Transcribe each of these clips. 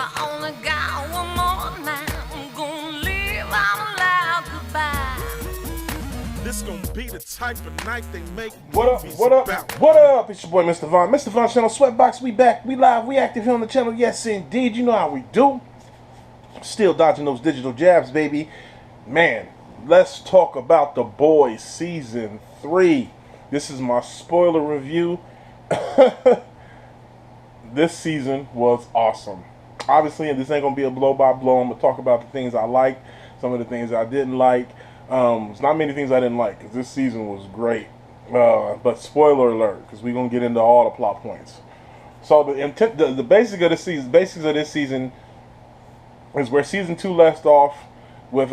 I only got one more night, I'm gonna leave out loud goodbye. This gonna be the type of night they make What up, movies what up, about. what up? It's your boy Mr. Vaughn. Mr. Vaughn Channel Sweatbox, we back, we live, we active here on the channel. Yes, indeed, you know how we do. Still dodging those digital jabs, baby. Man, let's talk about The Boys Season 3. This is my spoiler review. This season was awesome. Obviously, this ain't gonna be a blow by blow. I'm gonna talk about the things I liked, some of the things I didn't like. There's not many things I didn't like because this season was great. But spoiler alert, because we're gonna get into all the plot points. So the intent, the basics of this season is where season 2 left off with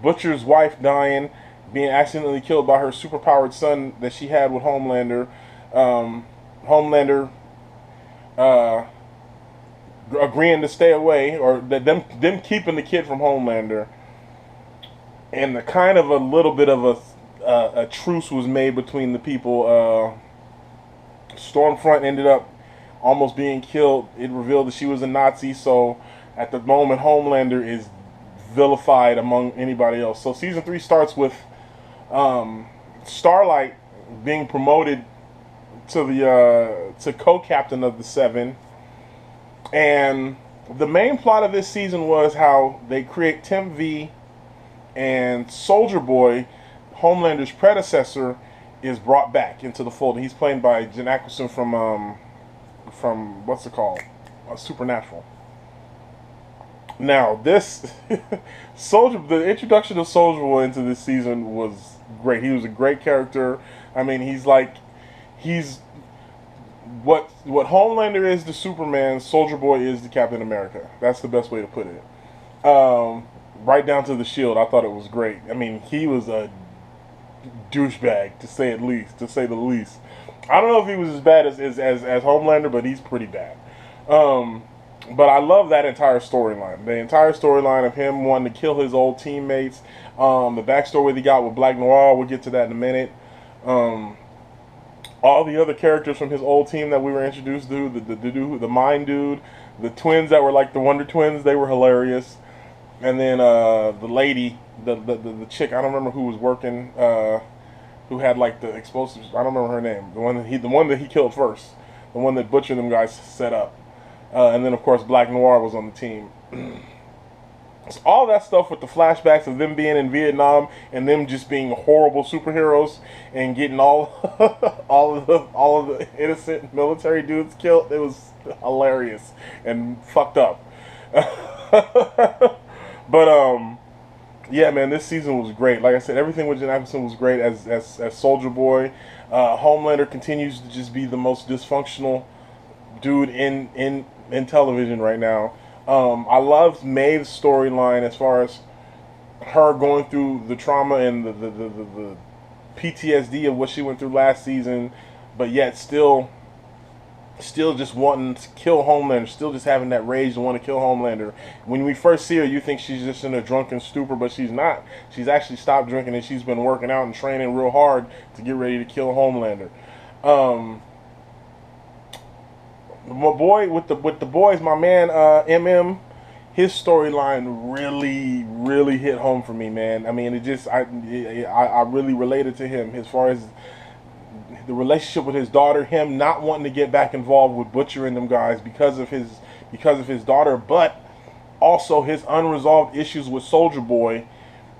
Butcher's wife dying, being accidentally killed by her superpowered son that she had with Homelander. Homelander agreeing to stay away, or them keeping the kid from Homelander, and the kind of a little bit of a truce was made between the people. Stormfront ended up almost being killed. It revealed that she was a Nazi, so at the moment Homelander is vilified among anybody else. So season 3 starts with Starlight being promoted to the to co-captain of the Seven, and the main plot of this season was how they create Tim V, and Soldier Boy, Homelander's predecessor, is brought back into the fold. He's played by Jen Ackleson from what's it called, Supernatural. Now this the introduction of Soldier Boy into this season was great. He was a great character. I mean, he's what Homelander is to Superman, Soldier Boy is to Captain America. That's the best way to put it. Right down to the shield, I thought it was great. I mean, he was a douchebag to say the least. I don't know if he was as bad as Homelander, but he's pretty bad. But I love that entire storyline. The entire storyline of him wanting to kill his old teammates. The backstory they got with Black Noir, we'll get to that in a minute. All the other characters from his old team that we were introduced to, the Mind Dude, the twins that were like the Wonder Twins, they were hilarious. And then the lady, the chick, I don't remember who was working, who had like the explosives. I don't remember her name. The one that he killed first, the one that Butcher and them guys set up. And then of course Black Noir was on the team. So all that stuff with the flashbacks of them being in Vietnam and them just being horrible superheroes and getting all all of the innocent military dudes killed. It was hilarious and fucked up. But yeah, man, this season was great. Like I said, everything with Jen Ackleson was great as Soldier Boy. Homelander continues to just be the most dysfunctional dude in television right now. I loved Maeve's storyline as far as her going through the trauma and the PTSD of what she went through last season, but yet still just wanting to kill Homelander, still just having that rage to want to kill Homelander. When we first see her, you think she's just in a drunken stupor, but she's not. She's actually stopped drinking and she's been working out and training real hard to get ready to kill Homelander. My boy with the boys, my man MM, his storyline really hit home for me, man. I mean, I really related to him as far as the relationship with his daughter, him not wanting to get back involved with Butcher and them guys because of his daughter, but also his unresolved issues with Soldier Boy.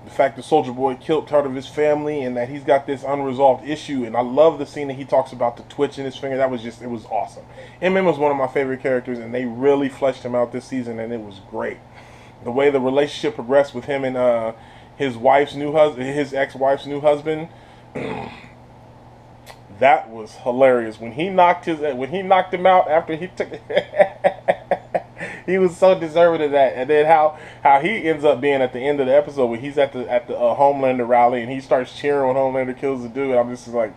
The fact that Soldier Boy killed part of his family and that he's got this unresolved issue. And I love the scene that he talks about the twitch in his finger. That was just, it was awesome. MM was one of my favorite characters, and they really fleshed him out this season, and it was great. The way the relationship progressed with him and his ex-wife's new husband, that was hilarious. When he knocked him out after he took he was so deserving of that. And then how he ends up being at the end of the episode when he's at the Homelander rally and he starts cheering when Homelander kills the dude. I'm just like,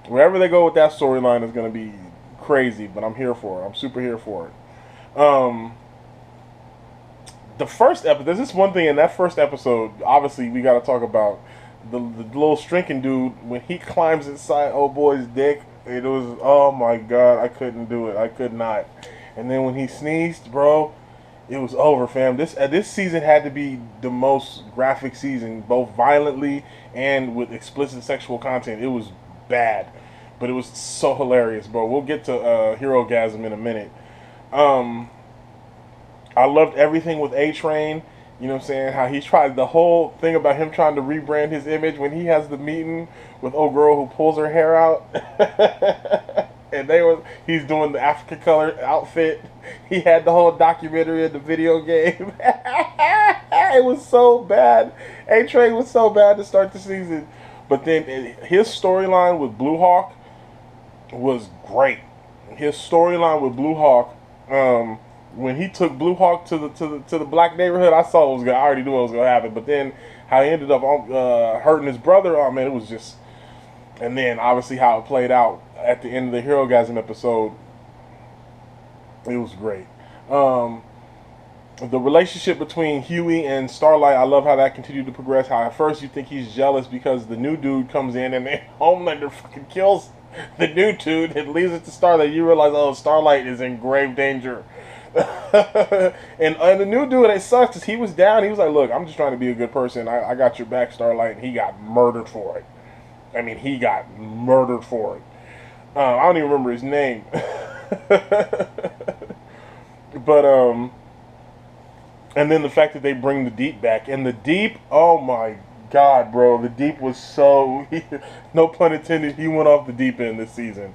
wherever they go with that storyline is going to be crazy, but I'm here for it. I'm super here for it. The first episode, there's this one thing in that first episode, obviously we got to talk about the little shrinking dude when he climbs inside old boy's dick. It was, oh my god, I couldn't do it. I could not. And then when he sneezed, bro, It was over, fam. This season had to be the most graphic season, both violently and with explicit sexual content. It was bad, but it was so hilarious, bro. We'll get to Herogasm in a minute. I loved everything with A Train. You know what I'm saying? How he tried the whole thing about him trying to rebrand his image when he has the meeting with old girl who pulls her hair out. And he's doing the African color outfit. He had the whole documentary of the video game. It was so bad. A Train was so bad to start the season. But then his storyline with Blue Hawk was great. His storyline with Blue Hawk, when he took Blue Hawk to the black neighborhood, I saw what was going. I already knew what was going to happen. But then how he ended up hurting his brother. Oh man, it was just. And then obviously how it played out at the end of the Herogasm episode. It was great. The relationship between Huey and Starlight, I love how that continued to progress. How at first you think he's jealous because the new dude comes in and then Homelander fucking kills the new dude and leaves it to Starlight. You realize, oh, Starlight is in grave danger. and the new dude, it sucks because he was down. He was like, look, I'm just trying to be a good person. I got your back, Starlight. And he got murdered for it. I mean, he got murdered for it. I don't even remember his name. But, and then the fact that they bring the Deep back. And the Deep, oh my God, bro. The Deep was so, no pun intended, he went off the deep end this season.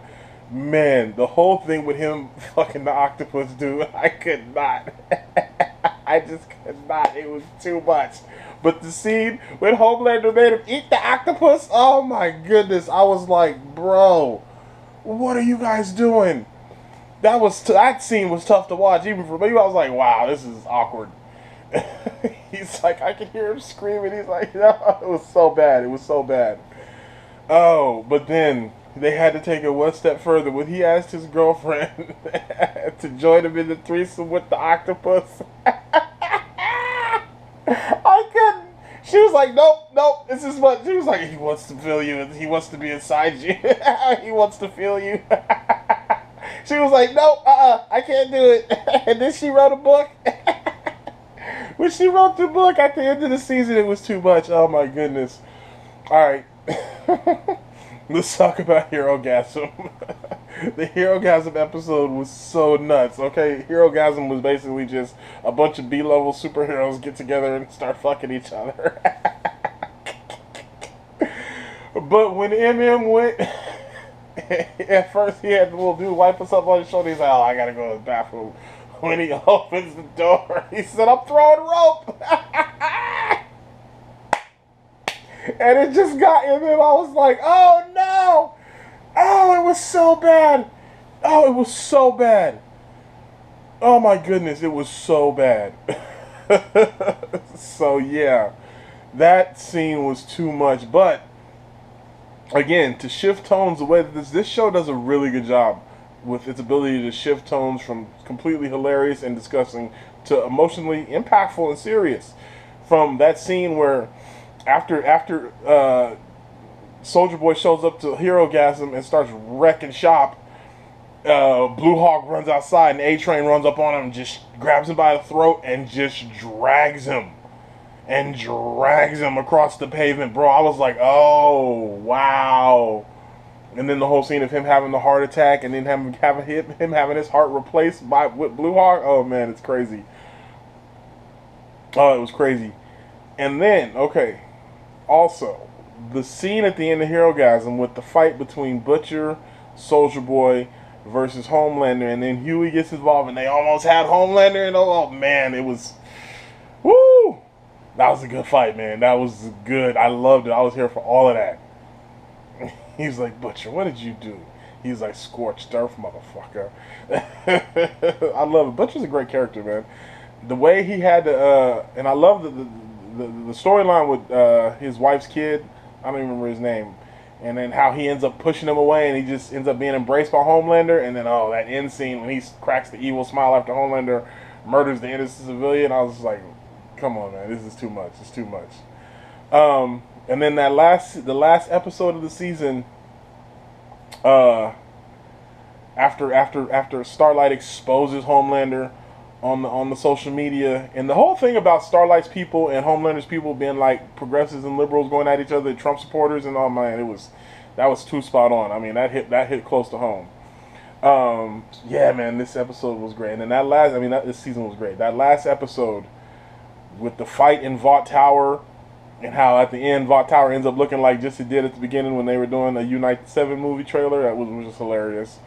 Man, the whole thing with him fucking the octopus dude, I could not. I just could not. It was too much. But the scene when Homelander made him eat the octopus, oh my goodness. I was like, bro, what are you guys doing? That scene was tough to watch, even for me. I was like, wow, this is awkward. He's like, I can hear him screaming. He's like, no, it was so bad. It was so bad. Oh, but then they had to take it one step further when he asked his girlfriend to join him in the threesome with the octopus. I couldn't. She was like, nope, this is what. She was like, he wants to feel you. He wants to be inside you. He wants to feel you. She was like, nope, I can't do it. And then she wrote a book. When she wrote the book at the end of the season, it was too much. Oh my goodness. Alright. Let's talk about Herogasm. The Herogasm episode was so nuts, okay? Herogasm was basically just a bunch of B-level superheroes get together and start fucking each other. But when MM went... At first he had the little dude wipe us up on his shoulder. He's like, oh, I gotta go to the bathroom. When he opens the door, he said, I'm throwing rope. And it just got him. I was like, oh no. Oh, it was so bad. Oh, it was so bad. Oh my goodness, it was so bad. So yeah, that scene was too much. But again, to shift tones the way that this show does a really good job with its ability to shift tones from completely hilarious and disgusting to emotionally impactful and serious. From that scene where after Soldier Boy shows up to Herogasm and starts wrecking shop, Blue Hawk runs outside and A Train runs up on him and just grabs him by the throat and just drags him across the pavement, bro. I was like, oh wow. And then the whole scene of him having the heart attack and then him having his heart replaced with Blue Hawk. Oh man, it's crazy. Oh, it was crazy. And then, okay, also, the scene at the end of Herogasm with the fight between Butcher, Soldier Boy versus Homelander, and then Huey gets involved and they almost had Homelander, and oh man, it was, woo! That was a good fight, man. That was good. I loved it. I was here for all of that. He's like, Butcher, what did you do? He's like, scorched earth, motherfucker. I love it. Butcher's a great character, man. The way he had to, and I love the storyline with his wife's kid. I don't even remember his name. And then how he ends up pushing him away and he just ends up being embraced by Homelander. And then, oh, that end scene when he cracks the evil smile after Homelander murders the innocent civilian. I was just like, come on, man, this is too much. It's too much. And then the last episode of the season, after Starlight exposes Homelander, on the social media, and the whole thing about Starlight's people and Homelander's people being like progressives and liberals going at each other, Trump supporters, and oh man, that was too spot on. I mean, that hit close to home. Yeah, man, this episode was great, and this season was great. That last episode with the fight in Vought Tower, and how at the end Vought Tower ends up looking like just it did at the beginning when they were doing a United 7 movie trailer. That was just hilarious.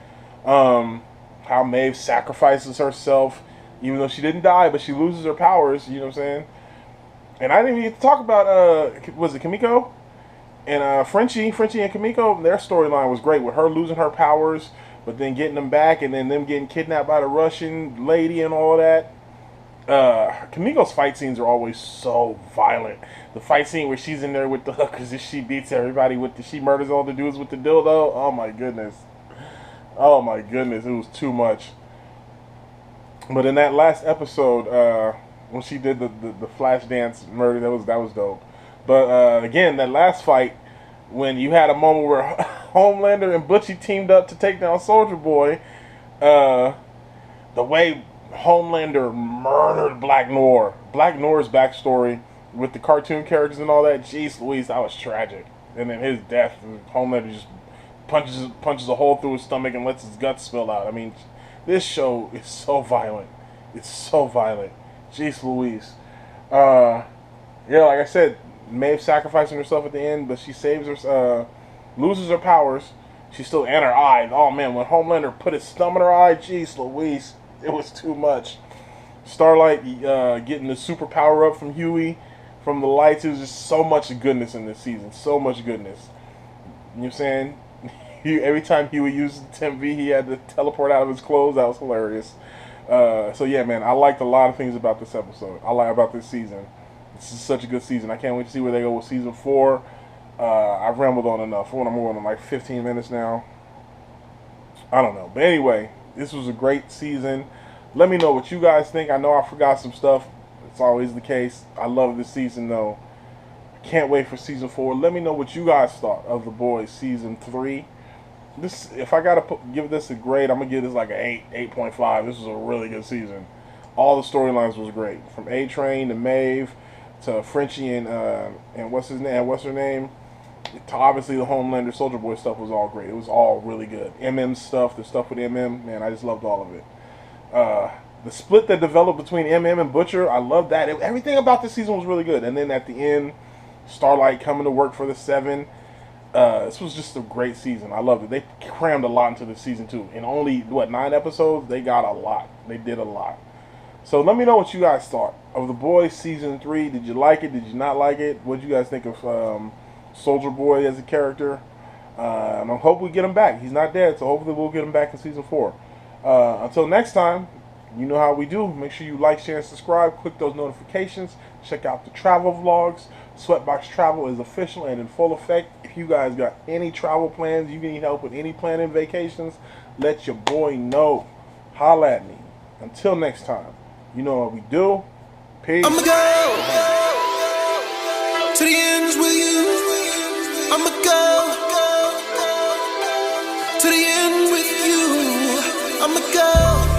How Maeve sacrifices herself, even though she didn't die, but she loses her powers. You know what I'm saying? And I didn't even get to talk about was it Kimiko and Frenchie and Kimiko? Their storyline was great with her losing her powers, but then getting them back, and then them getting kidnapped by the Russian lady and all of that. Kimiko's fight scenes are always so violent. The fight scene where she's in there with the hookers and she beats everybody she murders all the dudes with the dildo. Oh my goodness, it was too much. But in that last episode, when she did the flash dance murder, that was dope. But again, that last fight, when you had a moment where Homelander and Butchie teamed up to take down Soldier Boy, the way Homelander murdered Black Noir. Black Noir's backstory with the cartoon characters and all that, jeez Louise, that was tragic. And then his death, Homelander just punches a hole through his stomach and lets his guts spill out. I mean, this show is so violent. It's so violent. Jeez Louise. Yeah, like I said, Maeve sacrificing herself at the end, but she saves her, loses her powers. She's still in her eye. Oh man, when Homelander put his thumb in her eye, jeez Louise, it was too much. Starlight getting the super power up from Huey, from the lights. It was just so much goodness in this season. So much goodness. You know what I'm saying? Every time Huey used Temp V, he had to teleport out of his clothes. That was hilarious. So yeah, man, I liked a lot of things about this episode. I like about this season. This is such a good season. I can't wait to see where they go with season 4. I've rambled on enough. I'm going on like 15 minutes now. I don't know. But anyway, this was a great season. Let me know what you guys think. I know I forgot some stuff. It's always the case. I love this season though. Can't wait for season 4. Let me know what you guys thought of The Boys season 3. This, if I gotta give this a grade, I'm gonna give this like an 8.5. This was a really good season. All the storylines was great, from A Train to Maeve to Frenchie and what's her name, to obviously the Homelander Soldier Boy stuff was all great. It was all really good. MM stuff, the stuff with MM, man, I just loved all of it. The split that developed between MM and Butcher, I loved that. Everything about this season was really good. And then at the end, Starlight coming to work for the 7. This was just a great season. I loved it. They crammed a lot into this season too. In only 9 episodes, they got a lot. They did a lot. So let me know what you guys thought of The Boys season 3. Did you like it? Did you not like it? What did you guys think of Soldier Boy as a character? And I hope we get him back. He's not dead, so hopefully we'll get him back in season 4. Until next time, you know how we do. Make sure you like, share, and subscribe. Click those notifications. Check out the travel vlogs. Sweatbox Travel is official and in full effect. If you guys got any travel plans, you need help with any planning vacations, let your boy know. Holla at me. Until next time, you know what we do. Peace. I'ma go to the ends with you. I'ma go to the end with you. I'ma go.